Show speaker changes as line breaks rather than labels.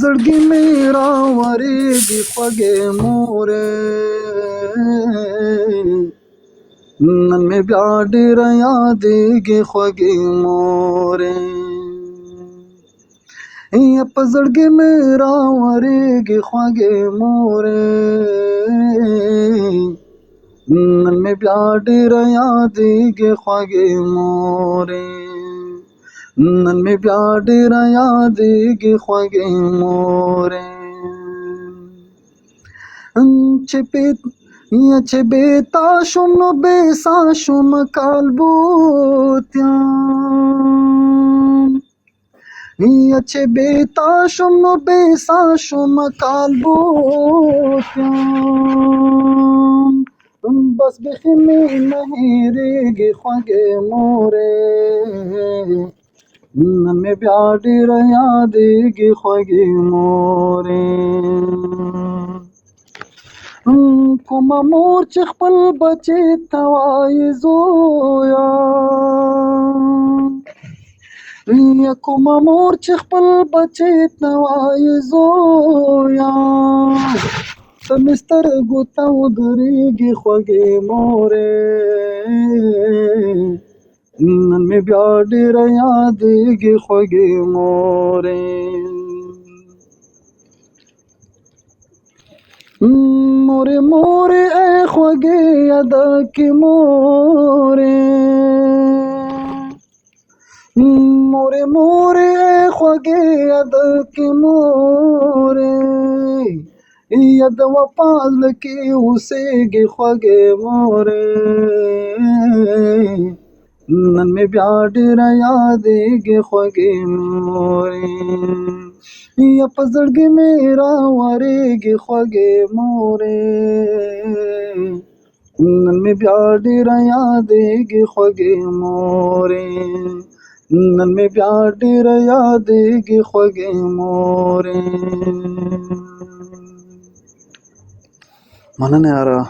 زړګي مې راورېږي خوږې مورې، نن مې بیا ډېره یادېږي خوږې مورې. یا په زړګي مې راورېږي خوږې مورې، نن مې بیا ډېره یادېږي خوږې مورې، نن مې بیا ډېره یادېږي خوږې مورې. چې بې تا شوم نو بې سا شوم کالبوتیم، چې بې تا شوم نو بې سا شوم کالبوتیم. بس بیخي مې نه هېرېږي خوږې مورې، نن مې بیا ډېره یادېږي خوږې مورې. کومه مور چې خپل بچی ته وایي زویه، یا کومه مور چې خپل بچی ته وایي زویه، ته مې سترګو ته ودرېږي خوږې مورې، نن مې بیا ډېره یادېږي خوږې مورې. مورې مورې ای خوږې یادکې مورې، مورې مورې ای خوږې یادکې مورې، یا د وفا زړه کې اوسېږي خوږې مورې، نن مې بیا ډېره یادېږي خوږې مورې. یا په زړګي مې راورېږي خوږې مورې، نن مې بیا ډېره یادېږي خوږې مورې، نن مې بیا ډېره یادېږي خوږې مورې. مننه یاره.